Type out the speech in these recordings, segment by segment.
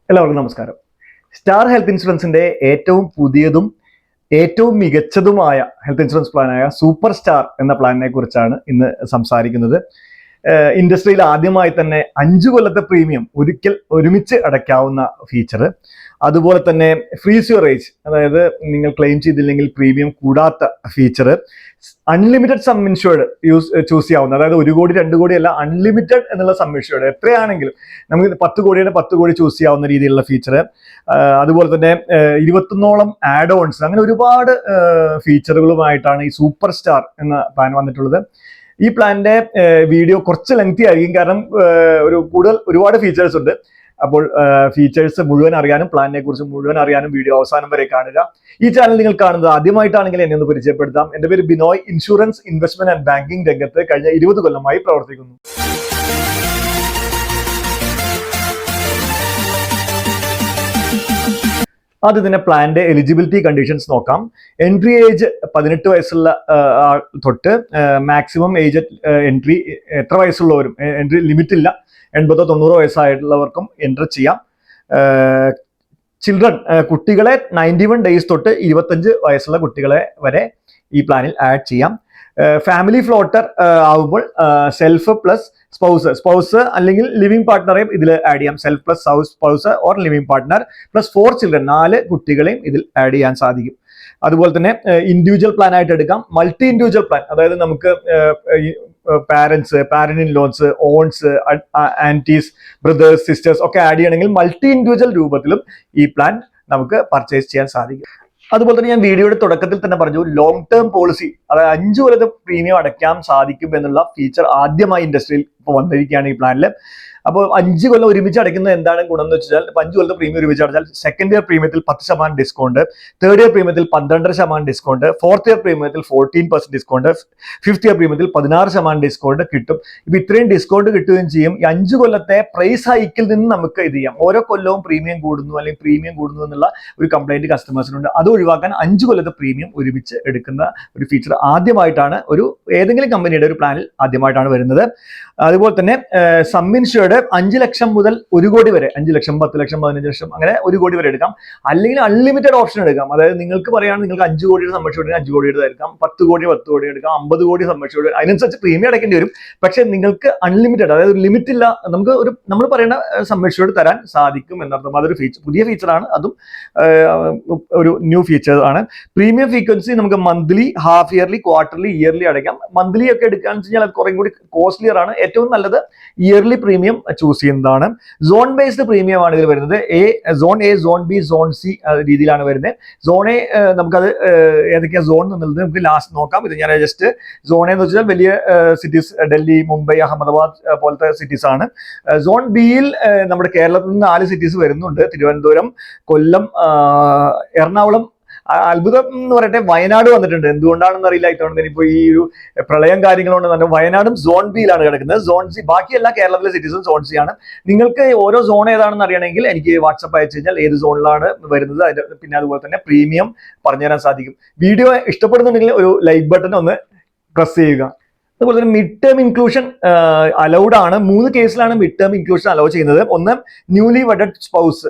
എല്ലാവർക്കും നമസ്കാരം. Star health ഇൻഷുറൻസിന്റെ ഏറ്റവും പുതിയതും ഏറ്റവും മികച്ചതുമായ ഹെൽത്ത് ഇൻഷുറൻസ് പ്ലാനായ സൂപ്പർ സ്റ്റാർ എന്ന പ്ലാനിനെ കുറിച്ചാണ് ഇന്ന് സംസാരിക്കുന്നത്. ഇൻഡസ്ട്രിയിൽ ആദ്യമായി തന്നെ 5 കൊല്ലത്തെ പ്രീമിയം ഒരുമിച്ച് അടയ്ക്കാവുന്ന ഫീച്ചർ, അതുപോലെ തന്നെ ഫ്രീസ് യുവർ ഏജ്, അതായത് നിങ്ങൾ ക്ലെയിം ചെയ്തില്ലെങ്കിൽ പ്രീമിയം കൂടാത്ത feature, unlimited sum insured choose ചെയ്യാവുന്ന, അതായത് 1 കോടി 2 കോടി അല്ല, അൺലിമിറ്റഡ് എന്നുള്ള സം ഇൻഷുർഡ് എത്രയാണെങ്കിലും നമുക്ക് 10 കോടിയുടെ 10 കോടി ചൂസ് ചെയ്യാവുന്ന രീതിയിലുള്ള ഫീച്ചർ, അതുപോലെ തന്നെ 21ഓളം ആഡ് ഓൺസ്, അങ്ങനെ ഒരുപാട് ഫീച്ചറുകളുമായിട്ടാണ് ഈ സൂപ്പർ സ്റ്റാർ എന്ന പ്ലാൻ വന്നിട്ടുള്ളത്. ഈ പ്ലാനിന്റെ വീഡിയോ കുറച്ച് ലെങ്തി ആയിരിക്കും, കാരണം ഒരുപാട് ഫീച്ചേഴ്സ് ഉണ്ട്. അപ്പോൾ ഫീച്ചേഴ്സ് മുഴുവൻ അറിയാനും പ്ലാനിനെ കുറിച്ച് മുഴുവൻ അറിയാനും വീഡിയോ അവസാനം വരെ കാണുക. ഈ ചാനൽ നിങ്ങൾ കാണുന്നത് ആദ്യമായിട്ടാണെങ്കിൽ എന്നെ ഒന്ന് പരിചയപ്പെടുത്താം. എന്റെ പേര് Binoy. Insurance, investment and banking രംഗത്ത് കഴിഞ്ഞ 20 കൊല്ലമായി പ്രവർത്തിക്കുന്നു. ആദ്യം തന്നെ പ്ലാനിന്റെ എലിജിബിലിറ്റി കണ്ടീഷൻസ് നോക്കാം. എൻട്രി ഏജ് 18 വയസ്സുള്ള തൊട്ട് മാക്സിമം ഏജ് എൻട്രി എത്ര വയസ്സുള്ളവരും, എൻട്രി ലിമിറ്റ് ഇല്ല, 80-90 വയസ്സായിട്ടുള്ളവർക്കും എൻട്രി ചെയ്യാം. ചിൽഡ്രൻ, കുട്ടികളെ 91 ഡേയ്സ് തൊട്ട് 25 വയസ്സുള്ള കുട്ടികളെ വരെ ഈ പ്ലാനിൽ ആഡ് ചെയ്യാം. ഫാമിലി ഫ്ലോട്ടർ ആവുമ്പോൾ സെൽഫ് പ്ലസ് സ്പൗസ് അല്ലെങ്കിൽ ലിവിംഗ് പാർട്ട്ണറെയും ഇതിൽ ആഡ് ചെയ്യാം. Self plus spouse or living partner plus 4 children, 4 കുട്ടികളെയും ഇതിൽ ആഡ് ചെയ്യാൻ സാധിക്കും. അതുപോലെ തന്നെ ഇൻഡിവിജ്വൽ പ്ലാൻ ആയിട്ട് എടുക്കാം. മൾട്ടി ഇൻഡിവിജ്വൽ പ്ലാൻ, അതായത് നമുക്ക് parent in laws, aunts, aunties, brothers, sisters ഒക്കെ ആഡ് ചെയ്യണമെങ്കിൽ മൾട്ടി ഇൻഡിവിജ്വൽ രൂപത്തിലും ഈ പ്ലാൻ നമുക്ക് പർച്ചേസ് ചെയ്യാൻ സാധിക്കും. അതുപോലെ തന്നെ ഞാൻ വീഡിയോയുടെ തുടക്കത്തിൽ തന്നെ പറഞ്ഞു, ലോങ് ടേം പോളിസി, അതായത് 5 കൊല്ലത്തെ പ്രീമിയം അടയ്ക്കാൻ സാധിക്കും എന്നുള്ള ഫീച്ചർ ആദ്യമായി ഇൻഡസ്ട്രിയിൽ ഇപ്പോൾ വന്നിരിക്കുകയാണ് ഈ പ്ലാനിൽ. അപ്പോൾ 5 കൊല്ലം ഒരുമിച്ച് അടയ്ക്കുന്നത് എന്താണ് ഗുണം എന്ന് വെച്ചാൽ, 5 കൊല്ലത്തെ പ്രീമിയം ഒരുമിച്ച് അടച്ചാൽ സെക്കൻഡ് ഇയർ പ്രീമിയത്തിൽ 10% ഡിസ്കൗണ്ട്, തേർഡ് ഇയർ പ്രീമിയത്തിൽ 12% ഡിസ്കൗണ്ട്, ഫോർത്ത് ഇയർ പ്രീമിയത്തിൽ 14% ഡിസ്കൗണ്ട്, ഫിഫ്ത്ത് ഇയർ പ്രീമിയത്തിൽ 16% ഡിസ്കൗണ്ട് കിട്ടും. ഇപ്പൊ ഇത്രയും ഡിസ്കൗണ്ട് കിട്ടുകയും ചെയ്യും. ഈ 5 കൊല്ലത്തെ പ്രൈസ് ഹൈക്കിൽ നിന്ന് നമുക്ക് ഇത് ചെയ്യാം. ഓരോ കൊല്ലവും പ്രീമിയം കൂടുന്നു അല്ലെങ്കിൽ പ്രീമിയം കൂടുന്നു എന്നുള്ള ഒരു കംപ്ലൈന്റ് കസ്റ്റമേഴ്സിനുണ്ട്. അത് ഒഴിവാക്കാൻ 5 കൊല്ലത്തെ പ്രീമിയം ഒരുമിച്ച് എടുക്കുന്ന ഒരു ഫീച്ചർ ആദ്യമായിട്ടാണ് ഏതെങ്കിലും കമ്പനിയുടെ ഒരു പ്ലാനിൽ ആദ്യമായിട്ടാണ് വരുന്നത്. അതുപോലെ തന്നെ സം ഇൻഷുർഡ് 5 ലക്ഷം മുതൽ 1 കോടി വരെ, 5 ലക്ഷം, 10 ലക്ഷം, 15 ലക്ഷം, അങ്ങനെ 1 കോടി വരെ എടുക്കാം. അല്ലെങ്കിൽ അൺലിമിറ്റഡ് ഓപ്ഷൻ എടുക്കാം. അതായത് നിങ്ങൾക്ക് പറയുകയാണെങ്കിൽ നിങ്ങൾക്ക് 5 കോടിയുടെ സം ഇൻഷുർഡ് 5 കോടിയുടെ എടുക്കാം, 10 കോടി 10 കോടി എടുക്കാം, 50 കോടി സം ഇൻഷുർഡ്, അതിനനുസരിച്ച് പ്രീമിയം അടയ്ക്കേണ്ടി വരും. പക്ഷെ നിങ്ങൾക്ക് അൺലിമിറ്റഡ്, അതായത് ലിമിറ്റ് ഇല്ല, നമ്മൾ പറയുന്ന സം ഇൻഷുർഡ് തരാൻ സാധിക്കും എന്നർത്ഥം. അതൊരു പുതിയ ഫീച്ചറാണ്, അതും ഒരു ന്യൂ ഫീച്ചർ ആണ്. പ്രീമിയം ഫ്രീക്വൻസി നമുക്ക് monthly, half yearly, quarterly, yearly അടയ്ക്കാം. മന്ത്ലി ഒക്കെ എടുക്കുകയാണെന്ന് വെച്ച് കഴിഞ്ഞാൽ അത് കുറേ കൂടി കോസ്റ്റ്ലിയർ ആണ്. ഏറ്റവും നല്ലത് ഇയർലി പ്രീമിയം ചൂസ് ചെയ്യുന്നതാണ്. സോൺ ബേസ്ഡ് പ്രീമിയം ആണ് ഇതിൽ വരുന്നത്. Zone A, zone B, zone C രീതിയിലാണ് വരുന്നത്. സോൺ എ നമുക്കത് ഏതൊക്കെയാണ് സോൺ എന്നുള്ളത് നമുക്ക് ലാസ്റ്റ് നോക്കാം. ഇത് ഞാൻ ജസ്റ്റ് സോൺ എന്ന് വെച്ചാൽ വലിയ സിറ്റീസ്, ഡൽഹി, മുംബൈ, അഹമ്മദാബാദ് പോലത്തെ സിറ്റീസ് ആണ്. സോൺ ബിയിൽ നമ്മുടെ കേരളത്തിൽ നിന്ന് 4 സിറ്റീസ് വരുന്നുണ്ട്: തിരുവനന്തപുരം, കൊല്ലം, എറണാകുളം. അത്ഭുതം എന്ന് പറയട്ടെ, വയനാട് വന്നിട്ടുണ്ട്. എന്തുകൊണ്ടാണെന്ന് അറിയില്ല. ഇത്തവണ ഇപ്പൊ ഈ ഒരു പ്രളയം കാര്യങ്ങളുകൊണ്ട് തന്നെ വയനാടും സോൺ ബിയിലാണ് കിടക്കുന്നത്. സോൺ സി, ബാക്കി എല്ലാ കേരളത്തിലെ സിറ്റീസും സോൺ സി ആണ്. നിങ്ങൾക്ക് ഓരോ സോൺ ഏതാണെന്ന് അറിയണമെങ്കിൽ എനിക്ക് വാട്സപ്പ് അയച്ചു കഴിഞ്ഞാൽ ഏത് സോണിലാണ് വരുന്നത്, പിന്നെ അതുപോലെ തന്നെ പ്രീമിയം പറഞ്ഞുതരാൻ സാധിക്കും. വീഡിയോ ഇഷ്ടപ്പെടുന്നുണ്ടെങ്കിൽ ഒരു ലൈക്ക് ബട്ടൺ ഒന്ന് പ്രസ് ചെയ്യുക. അതുപോലെ തന്നെ മിഡ് ടേം ഇൻക്ലൂഷൻ അലൗഡ് ആണ്. 3 കേസിലാണ് മിഡ് ടേം ഇൻക്ലൂഷൻ അലൗ ചെയ്യുന്നത്. ഒന്ന്, ന്യൂലി വെഡഡ് സ്പൗസ്,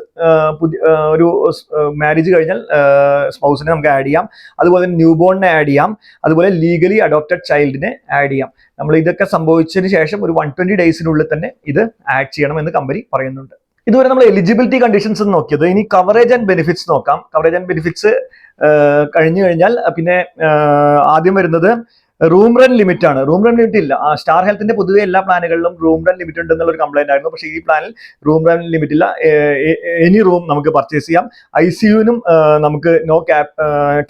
ഒരു മാരേജ് കഴിഞ്ഞാൽ സ്പൗസിനെ നമുക്ക് ആഡ് ചെയ്യാം. അതുപോലെ തന്നെ ന്യൂ ബോണിനെ ആഡ് ചെയ്യാം. അതുപോലെ ലീഗലി അഡോപ്റ്റഡ് ചൈൽഡിനെ ആഡ് ചെയ്യാം. നമ്മൾ ഇതൊക്കെ സംഭവിച്ചതിന് ശേഷം ഒരു 120 ഡേയ്സിനുള്ളിൽ തന്നെ ഇത് ആഡ് ചെയ്യണമെന്ന് കമ്പനി പറയുന്നുണ്ട്. ഇതുവരെ നമ്മൾ എലിജിബിലിറ്റി കണ്ടീഷൻസ് നോക്കിയത്. ഇനി കവറേജ് ആൻഡ് ബെനിഫിറ്റ്സ് നോക്കാം. കവറേജ് ആൻഡ് ബെനിഫിറ്റ്സ് കഴിഞ്ഞു കഴിഞ്ഞാൽ പിന്നെ ആദ്യം വരുന്നത് റൂം റെന്റ് ലിമിറ്റ് ആണ്. റൂം റെന്റ് ലിമിറ്റ് ഇല്ല. സ്റ്റാർ ഹെൽത്തിന്റെ പൊതുവെ എല്ലാ പ്ലാനുകളിലും റൂം റെന്റ് ലിമിറ്റ് ഉണ്ട് എന്നുള്ള ഒരു കംപ്ലൈന്റ് ആയിരുന്നു. പക്ഷേ ഈ പ്ലാനിൽ റൂം റെന്റ് ലിമിറ്റ് ഇല്ല. എനി റൂം നമുക്ക് പർച്ചേസ് ചെയ്യാം. ICUവിനും നമുക്ക് നോ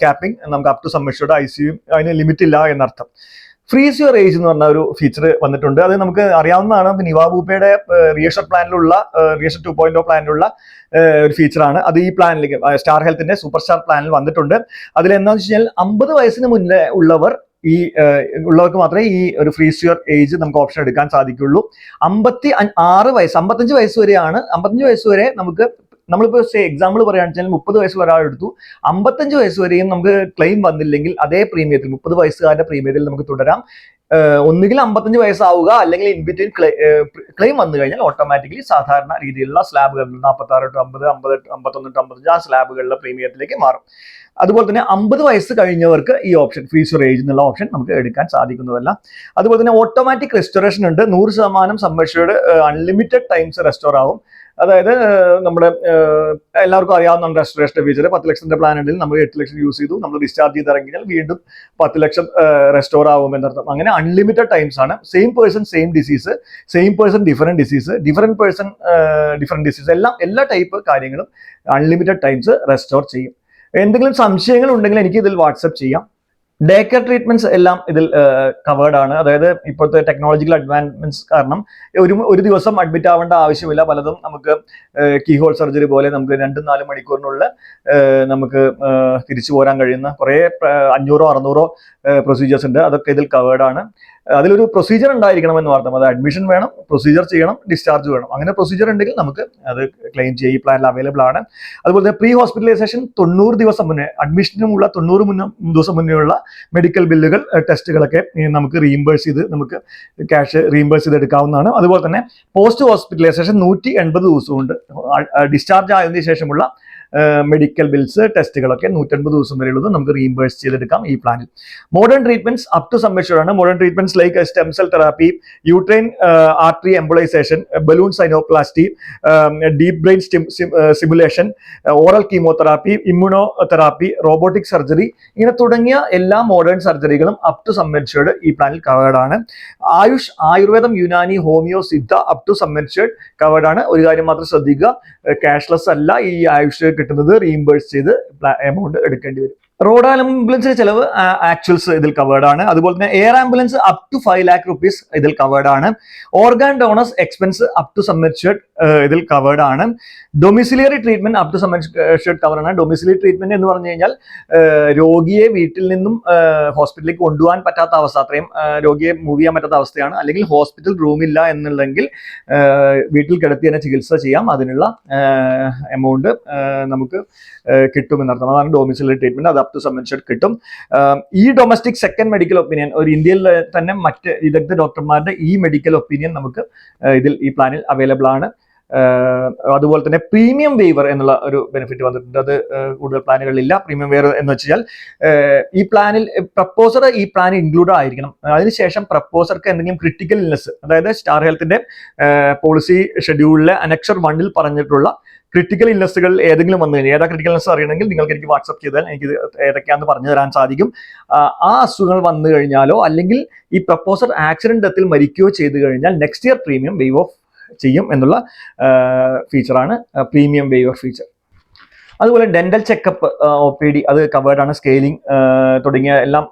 ക്യാപ്പിംഗ്, നമുക്ക് up to sum insured. ICU അതിന് ലിമിറ്റ് ഇല്ല എന്നർത്ഥം. ഫ്രീസ് യുവർ ഏജ് എന്ന് പറഞ്ഞ ഒരു ഫീച്ചർ വന്നിട്ടുണ്ട്. അത് നമുക്ക് അറിയാവുന്നതാണ്. നിവാ ബൂപ്പയുടെ റിയഷർ പ്ലാനിലുള്ള, റിയഷർ 2.0 പ്ലാനിലുള്ള ഒരു ഫീച്ചറാണ്. അത് ഈ പ്ലാനിലേക്ക്, സ്റ്റാർ ഹെൽത്തിന്റെ സൂപ്പർ സ്റ്റാർ പ്ലാനിൽ വന്നിട്ടുണ്ട്. അതിൽ എന്താണെന്ന് വെച്ച് കഴിഞ്ഞാൽ 50 വയസ്സിന് മുന്നേ ഉള്ളവർക്ക് മാത്രമേ ഈ ഒരു ഫ്രീസ് യുവർ ഏജ് നമുക്ക് ഓപ്ഷൻ എടുക്കാൻ സാധിക്കുള്ളൂ. 55 വയസ്സ് വരെയാണ്. 55 വയസ്സ് വരെ നമുക്ക്, നമ്മളിപ്പോൾ എക്സാമ്പിൾ പറയുകയാണെന്ന് വെച്ചാൽ 30 വയസ്സുള്ള ഒരാൾ എടുത്തു, 55 വയസ്സ് വരെയും നമുക്ക് ക്ലെയിം വന്നില്ലെങ്കിൽ അതേ പ്രീമിയത്തിൽ, 30 വയസ്സുകാരുടെ പ്രീമിയത്തിൽ നമുക്ക് തുടരാം. ഒന്നുകിൽ 55 വയസ്സാവുക, അല്ലെങ്കിൽ ഇൻ ബിറ്റ്വീൻ ക്ലെയിം വന്നു കഴിഞ്ഞാൽ ഓട്ടോമാറ്റിക്കലി സാധാരണ രീതിയിലുള്ള സ്ലാബുകൾ 46 to 50, 50 to 51 to 55 ആ സ്ലാബുകളിലെ പ്രീമിയത്തിലേക്ക് മാറും. അതുപോലെ തന്നെ 50 വയസ്സ് കഴിഞ്ഞവർക്ക് ഈ ഓപ്ഷൻ ഫ്രീസ് യുവർ ഏജ് എന്നുള്ള ഓപ്ഷൻ നമുക്ക് എടുക്കാൻ സാധിക്കുന്നതല്ല. അതുപോലെ തന്നെ ഓട്ടോമാറ്റിക് റെസ്റ്റോറേഷൻ ഉണ്ട്. 100% സമ്മർഷ്യൂർഡ് അൺലിമിറ്റഡ് ടൈംസ് റെസ്റ്റോർ ആവും. അതായത് നമ്മുടെ എല്ലാവർക്കും അറിയാവുന്ന റെസ്റ്റോറേഷൻ ഫീച്ചർ 10 ലക്ഷത്തിന്റെ പ്ലാൻ ഉണ്ടെങ്കിൽ നമ്മൾ 8 ലക്ഷം യൂസ് ചെയ്തു, നമ്മൾ ഡിസ്ചാർജ് ചെയ്ത് ഇറങ്ങിയാൽ വീണ്ടും 10 ലക്ഷം റെസ്റ്റോർ ആവും എന്നർത്ഥം. അങ്ങനെ അൺലിമിറ്റഡ് ടൈംസ് ആണ്. Same person same disease, same person different disease, different person different disease, എല്ലാ ടൈപ്പ് കാര്യങ്ങളും അൺലിമിറ്റഡ് ടൈംസ് റെസ്റ്റോർ ചെയ്യും. എന്തെങ്കിലും സംശയങ്ങൾ ഉണ്ടെങ്കിൽ എനിക്ക് ഇതിൽ വാട്സപ്പ് ചെയ്യാം. ഡേ കെയർ ട്രീറ്റ്മെന്റ്സ് എല്ലാം ഇതിൽ കവേർഡ് ആണ്. അതായത് ഇപ്പോഴത്തെ ടെക്നോളജിക്കൽ അഡ്വാൻസ്മെന്റ്സ് കാരണം ഒരു ദിവസം അഡ്മിറ്റ് ആവേണ്ട ആവശ്യമില്ല. പലതും നമുക്ക് കീഹോൾ സർജറി പോലെ നമുക്ക് 2-4 മണിക്കൂറിനുള്ളിൽ നമുക്ക് തിരിച്ചു പോരാൻ കഴിയുന്ന കുറേ 500-600 പ്രൊസീജിയേഴ്സ് ഉണ്ട്. അതൊക്കെ ഇതിൽ കവേർഡ് ആണ്. അതിലൊരു പ്രൊസീജിയർ ഉണ്ടായിരിക്കണം എന്ന് മാത്രം. അത് അഡ്മിഷൻ വേണം, പ്രൊസീജിയർ ചെയ്യണം, ഡിസ്ചാർജ് വേണം. അങ്ങനെ പ്രൊസീജിയർ ഉണ്ടെങ്കിൽ നമുക്ക് അത് ക്ലെയിം ചെയ്യും. ഈ പ്ലാനിൽ അവൈലബിൾ ആണ്. അതുപോലെ തന്നെ പ്രീ ഹോസ്പിറ്റലൈസേഷൻ 90 ദിവസം മുന്നേ, അഡ്മിഷനുമുള്ള 90 ദിവസം മുന്നേ ഉള്ള മെഡിക്കൽ ബില്ലുകൾ, ടെസ്റ്റുകളൊക്കെ നമുക്ക് റീഇംബേഴ്സ് ചെയ്ത് നമുക്ക് ക്യാഷ് റീഇംബേഴ്സ് ചെയ്ത് എടുക്കാവുന്നതാണ്. അതുപോലെ തന്നെ പോസ്റ്റ് ഹോസ്പിറ്റലൈസേഷൻ 180 ദിവസം കൊണ്ട് ഡിസ്ചാർജ് ആയതിനു ശേഷമുള്ള മെഡിക്കൽ ബിൽസ്, ടെസ്റ്റുകളൊക്കെ 180 ദിവസം വരെയുള്ളത് നമുക്ക് റീഇംബേഴ്സ് ചെയ്തെടുക്കാം ഈ പ്ലാനിൽ. Modern treatments up to submission ആണ്. Modern treatments like stem cell therapy, uterine artery embolisation, balloon sinuplasty, deep brain simulation, oral chemotherapy, immunotherapy, robotic surgery, ഇങ്ങനെ തുടങ്ങിയ എല്ലാ മോഡേൺ സർജറികളും അപ് ടു സബ്മിഷേർഡ് ഈ പ്ലാനിൽ കവേർഡ് ആണ്. ആയുർവേദം, Unani, homeo, Siddha up to സബ്മിഷേർഡ് കവേർഡ് ആണ്. ഒരു കാര്യം മാത്രം ശ്രദ്ധിക്കുക, ക്യാഷ്ലെസ് അല്ല ഈ ആയുഷ് കിട്ടുന്നത്, റീഇംബേഴ്സ് ചെയ്ത് എമൗണ്ട് എടുക്കേണ്ടി വരും. റോഡ് ആംബുലൻസിന്റെ ചെലവ് ആക്ച്വൽസ് ഇതിൽ കവേർഡ് ആണ്. അതുപോലെ തന്നെ air ambulance up to 5 lakh rupees ഇതിൽ കവേർഡ് ആണ്. Organ donors expense up to സബ്മിഷേർഡ് ഇതിൽ കവേർഡ് ആണ്. ഡൊമിസിലിയറി ട്രീറ്റ്മെന്റ് അപ് ടു സബ്മിഷേർഡ് കവർ ആണ്. ഡൊമിസിലിയറി ട്രീറ്റ്മെന്റ് എന്ന് പറഞ്ഞു കഴിഞ്ഞാൽ രോഗിയെ വീട്ടിൽ നിന്നും ഹോസ്പിറ്റലിലേക്ക് കൊണ്ടുപോകാൻ പറ്റാത്ത അവസ്ഥ, അത്രയും രോഗിയെ മൂവ് ചെയ്യാൻ പറ്റാത്ത അവസ്ഥയാണ്. അല്ലെങ്കിൽ ഹോസ്പിറ്റൽ റൂമില്ല എന്നുണ്ടെങ്കിൽ വീട്ടിൽ കിടത്തി തന്നെ ചികിത്സ ചെയ്യാം. അതിനുള്ള എമൗണ്ട് നമുക്ക് കിട്ടുമെന്നർത്ഥം. അതാണ് ഡൊമിസിലിയറി ട്രീറ്റ്മെന്റ്. അത് അപ് ടു സബ്മിഷേർഡ് കിട്ടും. ഈ ഡൊമസ്റ്റിക് സെക്കൻഡ് മെഡിക്കൽ ഒപ്പീനിയൻ, ഒരു ഇന്ത്യയിൽ തന്നെ മറ്റ് വിദഗ്ധ ഡോക്ടർമാരുടെ ഈ മെഡിക്കൽ ഒപ്പീനിയൻ നമുക്ക് ഇതിൽ ഈ പ്ലാനിൽ അവൈലബിൾ ആണ്. അതുപോലെ തന്നെ പ്രീമിയം വേവർ എന്നുള്ള ഒരു ബെനിഫിറ്റ് വന്നിട്ടുണ്ട്. അത് കൂടുതൽ പ്ലാനുകളിലില്ല. പ്രീമിയം വേവർ എന്ന് വെച്ചാൽ ഈ പ്ലാനിൽ പ്രപ്പോസർ ഈ പ്ലാൻ ഇൻക്ലൂഡ് ആയിരിക്കണം. അതിനുശേഷം പ്രപ്പോസർക്ക് എന്തെങ്കിലും ക്രിട്ടിക്കൽ ഇൽനെസ്, അതായത് സ്റ്റാർ ഹെൽത്തിന്റെ പോളിസി ഷെഡ്യൂളിലെ അനക്ഷർ 1 പറഞ്ഞിട്ടുള്ള ക്രിട്ടിക്കൽ ഇൽനെസ്സുകൾ ഏതെങ്കിലും വന്നു കഴിഞ്ഞാൽ, ഏതാ ക്രിട്ടിക്കൽ ഇൽനെസ് അറിയണമെങ്കിൽ നിങ്ങൾക്ക് എനിക്ക് വാട്സ്ആപ്പ് ചെയ്താൽ എനിക്ക് ഏതൊക്കെയാണെന്ന് പറഞ്ഞു തരാൻ സാധിക്കും. ആ അസുഖങ്ങൾ വന്നു കഴിഞ്ഞാലോ അല്ലെങ്കിൽ ഈ പ്രപ്പോസർ ആക്സിഡന്റ് ഡെത്തിൽ മരിക്കുകയോ ചെയ്തു കഴിഞ്ഞാൽ next year premium wave of ചെയ്യും എന്നുള്ള ഫീച്ചറാണ് പ്രീമിയം വേവ് ഓഫ് ഫീച്ചർ. അതുപോലെ ഡെന്റൽ ചെക്കപ്പ്, OPD അത് കവേർഡ് ആണ്. സ്കെയിലിംഗ് തുടങ്ങിയ എല്ലാം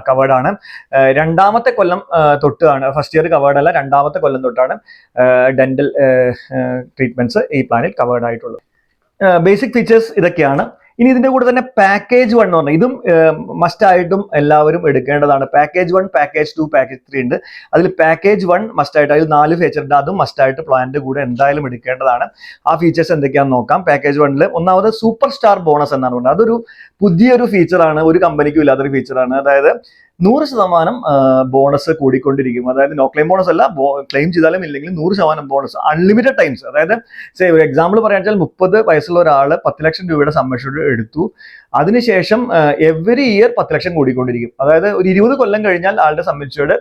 കവേർഡ് ആണ്. 2ാമത്തെ കൊല്ലം തൊട്ടാണ്, ഫസ്റ്റ് ഇയർ കവേർഡ് അല്ല, 2ാമത്തെ കൊല്ലം തൊട്ടാണ് ഡെന്റൽ ട്രീറ്റ്മെന്റ്സ് ഈ പ്ലാനിൽ കവേർഡ് ആയിട്ടുള്ളത്. ബേസിക് ഫീച്ചേഴ്സ് ഇതൊക്കെയാണ്. ഇനി ഇതിന്റെ കൂടെ തന്നെ പാക്കേജ് 1 എന്ന് പറഞ്ഞാൽ ഇതും മസ്റ്റ് ആയിട്ടും എല്ലാവരും എടുക്കേണ്ടതാണ്. പാക്കേജ് 1, പാക്കേജ് 2, പാക്കേജ് 3 ഉണ്ട്. അതിൽ പാക്കേജ് 1 മസ്റ്റ് ആയിട്ട്, അതിൽ 4 ഫീച്ചർ ഉണ്ട്. അതും മസ്റ്റ് ആയിട്ട് പ്ലാനിന്റെ കൂടെ എന്തായാലും എടുക്കേണ്ടതാണ്. ആ ഫീച്ചേഴ്സ് എന്തൊക്കെയാണെന്ന് നോക്കാം. പാക്കേജ് 1 ഒന്നാമത് സൂപ്പർ സ്റ്റാർ ബോണസ് എന്നാണ് പറയുന്നത്. അതൊരു പുതിയൊരു ഫീച്ചറാണ്, ഒരു കമ്പനിക്കും ഇല്ലാത്തൊരു ഫീച്ചറാണ്. അതായത് 100% ബോണസ് കൂടിക്കൊണ്ടിരിക്കും. അതായത് നോ ക്ലെയിം ബോണസ് അല്ല, ക്ലെയിം ചെയ്താലും ഇല്ലെങ്കിലും 100% ബോണസ് അൺലിമിറ്റഡ് ടൈംസ്. അതായത് ഒരു എക്സാമ്പിൾ പറയാൻ വെച്ചാൽ 30 വയസ്സുള്ള ഒരാൾ 10 ലക്ഷം രൂപയുടെ സമ്മർഷ്യൂർഡ് എടുത്തു. അതിനുശേഷം എവറി ഇയർ 10 ലക്ഷം കൂടിക്കൊണ്ടിരിക്കും. അതായത് ഒരു 20 കൊല്ലം കഴിഞ്ഞാൽ ആളുടെ സമ്മർഷ്യൂർഡ്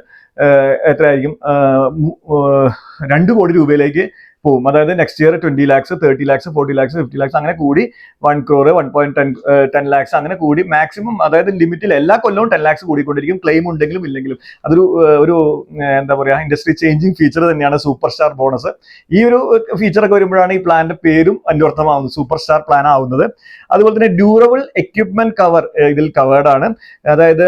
എത്രയായിരിക്കും? 2 കോടി രൂപയിലേക്ക് പോകും. അതായത് next year 20 lakhs, 30 lakhs, 40 lakhs, 50 lakhs അങ്ങനെ കൂടി 1 crore, 1.10 lakhs അങ്ങനെ കൂടി മാക്സിമം, അതായത് ലിമിറ്റിൽ എല്ലാ കൊല്ലവും 10 lakhs കൂടിക്കൊണ്ടിരിക്കും, ക്ലെയിം ഉണ്ടെങ്കിലും ഇല്ലെങ്കിലും. അതൊരു എന്താ പറയുക, ഇൻഡസ്ട്രി ചേഞ്ചിങ് ഫീച്ചർ തന്നെയാണ് സൂപ്പർ സ്റ്റാർ ബോണസ്. ഈ ഒരു ഫീച്ചറൊക്കെ വരുമ്പോഴാണ് ഈ പ്ലാനിന്റെ പേരും അന്വർത്ഥമാവുന്നത്, സൂപ്പർ സ്റ്റാർ പ്ലാൻ ആവുന്നത്. അതുപോലെ തന്നെ ഡ്യൂറബിൾ എക്യുപ്മെന്റ് കവർ ഇതിൽ കവേർഡ് ആണ്. അതായത്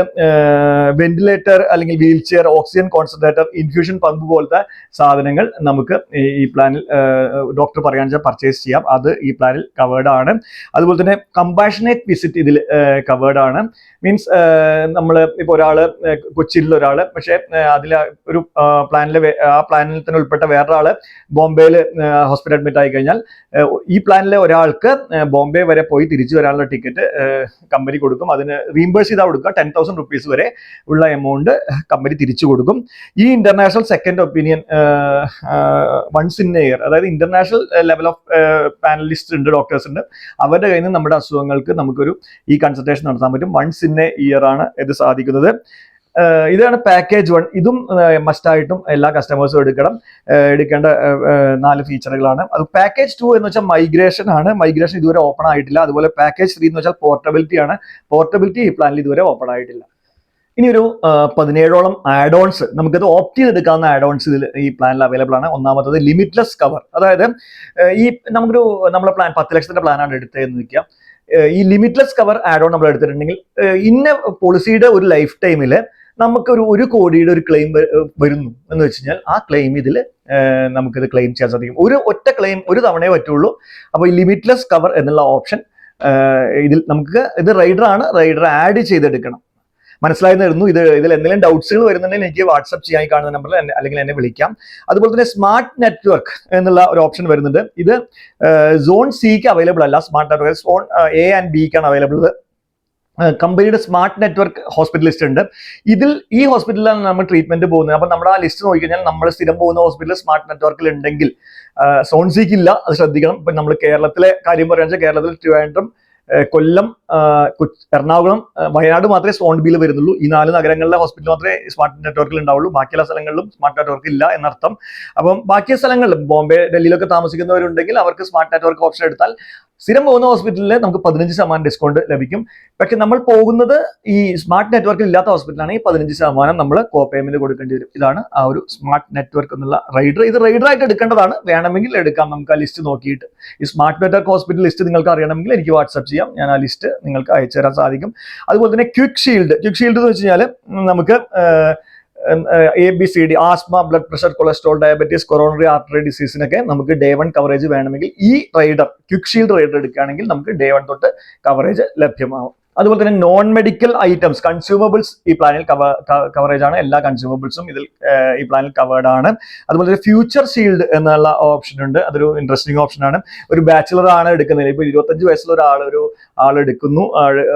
വെന്റിലേറ്റർ അല്ലെങ്കിൽ wheel chair, oxygen concentrator, infusion pump പോലത്തെ സാധനങ്ങൾ നമുക്ക് ഈ പ്ലാനിൽ ഡോക്ടർ പറയാൻ വെച്ചാൽ പർച്ചേസ് ചെയ്യാം, അത് ഈ പ്ലാനിൽ കവേർഡ് ആണ്. അതുപോലെ തന്നെ കമ്പാഷനേറ്റ് വിസിറ്റ് ഇതിൽ കവേർഡ് ആണ്. മീൻസ് നമ്മൾ ഇപ്പോൾ ഒരാൾ കൊച്ചിയിലുള്ള ഒരാൾ, പക്ഷേ അതിൽ ഒരു ആ പ്ലാനിൽ തന്നെ ഉൾപ്പെട്ട വേറൊരാൾ ബോംബെയിൽ ഹോസ്പിറ്റൽ അഡ്മിറ്റ് ആയി കഴിഞ്ഞാൽ ഈ പ്ലാനിലെ ഒരാൾക്ക് ബോംബെ വരെ പോയി തിരിച്ചു വരാനുള്ള ടിക്കറ്റ് കമ്പനി കൊടുക്കും. അതിന് റീംബേഴ്സ് ചെയ്താൽ കൊടുക്കുക. 10,000 റുപ്പീസ് വരെ ഉള്ള എമൗണ്ട് കമ്പനി തിരിച്ചു കൊടുക്കും. ഈ international second opinion once in a year, അതായത് ഇന്റർനാഷണൽ ലെവൽ ഓഫ് പാനലിസ്റ്റ് ഉണ്ട്, ഡോക്ടേഴ്സ് ഉണ്ട്, അവരുടെ കയ്യിൽ നിന്ന് നമ്മുടെ അസുഖങ്ങൾക്ക് നമുക്കൊരു ഈ കൺസൾട്ടേഷൻ നടത്താൻ പറ്റും. വൺസ് ഇൻ എ ഇയർ ആണ് ഇത് സാധിക്കുന്നത്. ഇതാണ് പാക്കേജ് 1. ഇതും മസ്റ്റായിട്ടും എല്ലാ കസ്റ്റമേഴ്സും എടുക്കേണ്ട 4 ഫീച്ചറുകളാണ്. അത് പാക്കേജ് 2 എന്ന് വെച്ചാൽ മൈഗ്രേഷൻ ആണ്. മൈഗ്രേഷൻ ഇതുവരെ ഓപ്പൺ ആയിട്ടില്ല. അതുപോലെ പാക്കേജ് 3 എന്ന് വെച്ചാൽ പോർട്ടബിലിറ്റി ആണ്. പോർട്ടബിലിറ്റി ഈ പ്ലാനിൽ ഇതുവരെ ഓപ്പൺ ആയിട്ടില്ല. ഇനി ഒരു 17ഓളം ആഡ് ഓൺസ്, നമുക്കത് ഓപ്റ്റ് ചെയ്തെടുക്കാവുന്ന ആഡ് ഓൺസ് ഇതിൽ ഈ പ്ലാനിൽ അവൈലബിൾ ആണ്. ഒന്നാമത്തത് ലിമിറ്റ്ലെസ് കവർ. അതായത് ഈ നമ്മളെ പ്ലാൻ 10 ലക്ഷത്തിന്റെ പ്ലാനാണ് എടുത്തതെന്ന് നിൽക്കുക. ഈ ലിമിറ്റ്ലെസ് കവർ ആഡ് ഓൺ നമ്മൾ എടുത്തിട്ടുണ്ടെങ്കിൽ ഇന്ന പോളിസിയുടെ ഒരു ലൈഫ് ടൈമിൽ നമുക്ക് ഒരു കോടിയുടെ ഒരു ക്ലെയിം വരുന്നു എന്ന് വെച്ച് കഴിഞ്ഞാൽ ആ ക്ലെയിം ഇതിൽ നമുക്കിത് ക്ലെയിം ചെയ്യാൻ സാധിക്കും. ഒറ്റ ക്ലെയിം ഒരു തവണയേ പറ്റുള്ളൂ. അപ്പോൾ ഈ ലിമിറ്റ്ലെസ് കവർ എന്നുള്ള ഓപ്ഷൻ ഇതിൽ നമുക്ക്, ഇത് റൈഡർ ആഡ് ചെയ്തെടുക്കണം. മനസ്സിലായെന്ന് വരുന്നു. ഇതിൽ എന്തെങ്കിലും ഡൗട്ട്സുകൾ വരുന്നുണ്ടെങ്കിൽ എനിക്ക് വാട്സ്ആപ്പ് ചെയ്യാൻ കാണുന്ന നമ്പറിൽ അല്ലെങ്കിൽ എന്നെ വിളിക്കാം. അതുപോലെ തന്നെ സ്മാർട്ട് നെറ്റ്വർക്ക് എന്നുള്ള ഒരു ഓപ്ഷൻ വരുന്നുണ്ട്. ഇത് സോൺ സിക്ക് അവൈലബിൾ അല്ല. Smart network zone A and ബിക്കാണ് അവൈലബിൾ. കമ്പനിയുടെ സ്മാർട്ട് നെറ്റ്വർക്ക് ഹോസ്പിറ്റൽ ലിസ്റ്റ് ഉണ്ട്. ഈ ഹോസ്പിറ്റലിലാണ് നമ്മൾ ട്രീറ്റ്മെന്റ് പോകുന്നത്. അപ്പൊ നമ്മുടെ ആ ലിസ്റ്റ് നോക്കിക്കഴിഞ്ഞാൽ നമ്മൾ സ്ഥിരം പോകുന്ന ഹോസ്പിറ്റൽ സ്മാർട്ട് നെറ്റ്വർക്കിൽ ഉണ്ടെങ്കിൽ സോൺ സിക്ക് ഇല്ല, അത് ശ്രദ്ധിക്കണം. ഇപ്പൊ നമ്മൾ കേരളത്തിലെ കാര്യം പറയുക വെച്ചാൽ കേരളത്തിൽ ട്രിവാൻഡ്രം, കൊല്ലം, എറണാകുളം, വയനാട് മാത്രമേ സോൺ ബിയിൽ വരുന്നുള്ളൂ. ഈ 4 നഗരങ്ങളിലെ ഹോസ്പിറ്റൽ മാത്രമേ സ്മാർട്ട് നെറ്റ്വർക്കിൽ ഉണ്ടാവുള്ളൂ. ബാക്കിയുള്ള സ്ഥലങ്ങളിലും സ്മാർട്ട് നെറ്റ്വർക്ക് ഇല്ല എന്നർത്ഥം. അപ്പം ബാക്കി സ്ഥലങ്ങളിലും ബോംബെ, ഡൽഹിയിലൊക്കെ താമസിക്കുന്നവരുണ്ടെങ്കിൽ അവർക്ക് സ്മാർട്ട് നെറ്റ്വർക്ക് ഓപ്ഷൻ എടുത്താൽ സ്ഥിരം പോകുന്ന ഹോസ്പിറ്റലിൽ നമുക്ക് 15% ഡിസ്കൗണ്ട് ലഭിക്കും. പക്ഷെ നമ്മൾ പോകുന്നത് ഈ സ്മാർട്ട് നെറ്റ്വർക്ക് ഇല്ലാത്ത ഹോസ്പിറ്റലാണെങ്കിൽ 15% നമ്മൾ കോ പേയ്മെന്റ് കൊടുക്കേണ്ടി വരും. ഇതാണ് ആ ഒരു സ്മാർട്ട് നെറ്റ്വർക്ക് എന്നുള്ള റൈഡർ. ഇത് റൈഡറായിട്ട് എടുക്കേണ്ടതാണ്. വേണമെങ്കിൽ എടുക്കാം, നമുക്ക് ആ ലിസ്റ്റ് നോക്കിയിട്ട്. ഈ സ്മാർട്ട് നെറ്റ്വർക്ക് ഹോസ്പിറ്റൽ ലിസ്റ്റ് നിങ്ങൾക്ക് അറിയണമെങ്കിൽ എനിക്ക് വാട്സ്ആപ്പ് ചെയ്യാം, ഞാൻ ആ ലിസ്റ്റ് നിങ്ങൾക്ക് അയച്ചു തരാൻ സാധിക്കും. അതുപോലെ തന്നെ ക്വിക്ക് ഷീൽഡ് എന്ന് വെച്ച് കഴിഞ്ഞാൽ നമുക്ക് ABCD, asthma, blood pressure, cholesterol, diabetes, coronary artery ഡിസീസിനൊക്കെ നമുക്ക് ഡേ 1 കവറേജ് വേണമെങ്കിൽ ഈ ക്വിക്ക് ഷീൽഡ് റൈഡർ എടുക്കുകയാണെങ്കിൽ നമുക്ക് ഡേ 1 തൊട്ട് കവറേജ് ലഭ്യമാവും. അതുപോലെ തന്നെ നോൺ മെഡിക്കൽ ഐറ്റംസ്, കൺസ്യൂമബിൾസ് ഈ പ്ലാനിൽ കവറേജ് ആണ്. എല്ലാ കൺസ്യൂമബിൾസും ഇതിൽ ഈ പ്ലാനിൽ കവേർഡ് ആണ്. അതുപോലെ തന്നെ ഫ്യൂച്ചർ ഷീൽഡ് എന്നുള്ള ഓപ്ഷൻ ഉണ്ട്. അതൊരു ഇൻട്രസ്റ്റിംഗ് ഓപ്ഷൻ ആണ്. ഒരു ബാച്ചിലർ ആണ് എടുക്കുന്നത്. ഇപ്പൊ 25 വയസ്സുള്ള ആൾ എടുക്കുന്നു.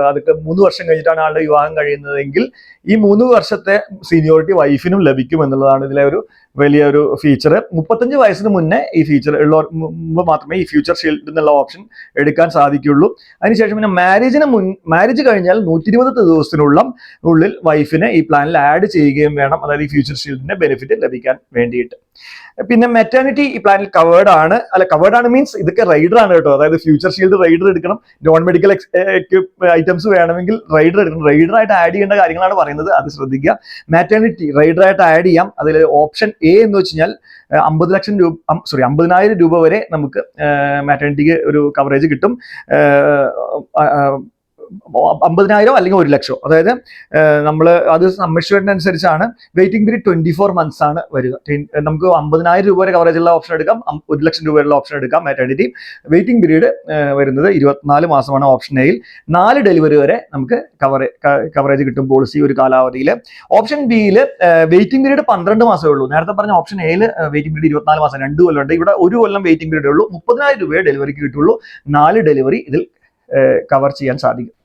അതൊക്കെ 3 വർഷം കഴിഞ്ഞിട്ടാണ് ആളുടെ വിവാഹം കഴിയുന്നതെങ്കിൽ ഈ 3 വർഷത്തെ സീനിയോറിറ്റി വൈഫിനും ലഭിക്കും എന്നുള്ളതാണ് ഇതിലെ ഒരു വലിയൊരു ഫീച്ചർ. 35 വയസ്സിന് മുന്നേ ഈ ഫീച്ചർ ഉള്ളവർ മുമ്പ് മാത്രമേ ഈ ഫ്യൂച്ചർ ഷീൽഡ് എന്നുള്ള ഓപ്ഷൻ എടുക്കാൻ സാധിക്കുള്ളൂ. അതിനുശേഷം പിന്നെ മാരേജ് കഴിഞ്ഞാൽ 120 ദിവസത്തിനുള്ളിൽ വൈഫിനെ ഈ പ്ലാനിൽ ആഡ് ചെയ്യുകയും വേണം. അതായത് ഈ ഫ്യൂച്ചർ ഷീൽഡിന്റെ ബെനിഫിറ്റ് ലഭിക്കാൻ വേണ്ടിയിട്ട്. പിന്നെ മെറ്റേണിറ്റി ഈ പ്ലാനിൽ കവേർഡ് ആണ് മീൻസ് ഇതൊക്കെ റൈഡർ ആണ് കേട്ടോ. അതായത് ഫ്യൂച്ചർ ഷീൽഡ് റൈഡർ എടുക്കണം. നോൺ മെഡിക്കൽ ഐറ്റംസ് വേണമെങ്കിൽ റൈഡർ എടുക്കണം. റൈഡറായിട്ട് ആഡ് ചെയ്യേണ്ട കാര്യങ്ങളാണ് പറയുന്നത്, അത് ശ്രദ്ധിക്കുക. മെറ്റേണിറ്റി റൈഡറായിട്ട് ആഡ് ചെയ്യാം. അതിൽ ഓപ്ഷൻ എ എന്ന് വെച്ച് കഴിഞ്ഞാൽ 50,000 രൂപ വരെ നമുക്ക് മാറ്റേണിറ്റിക്ക് ഒരു കവറേജ് കിട്ടും. 50,000 അല്ലെങ്കിൽ 1,00,000. അതായത് നമ്മൾ അത് സമ്മേഷൻ്റെ അനുസരിച്ചാണ്. വെയിറ്റിംഗ് പീരീഡ് 24 months ആണ് വരിക. നമുക്ക് 50,000 രൂപ വരെ കവറേജ് ഉള്ള ഓപ്ഷൻ എടുക്കാം, 1,00,000 രൂപ വരെയുള്ള ഓപ്ഷൻ എടുക്കാം. മാറ്റേണിറ്റി വെയിറ്റിംഗ് പീരീഡ് വരുന്നത് 24 മാസമാണ് ഓപ്ഷൻ എയിൽ. 4 ഡെലിവറി വരെ നമുക്ക് കവറേജ് കിട്ടും പോളിസി ഒരു കാലാവധിയിൽ. ഓപ്ഷൻ ബിയിൽ വെയിറ്റിംഗ് പീരീഡ് 12 മാസമേ ഉള്ളൂ. നേരത്തെ പറഞ്ഞ ഓപ്ഷൻ എയിൽ വെയിറ്റിംഗ് പീരീഡ് 24 മാസം, 2 കൊല്ലം ഉണ്ട്. ഇവിടെ 1 കൊല്ലം വെയിറ്റിംഗ് പീരീഡ് ഉള്ളൂ. 30,000 രൂപയെ ഡെലിവറിക്ക് കിട്ടുള്ളൂ. 4 ഡെലിവറി ഇതിൽ കവർ ചെയ്യാൻ സാധിക്കും.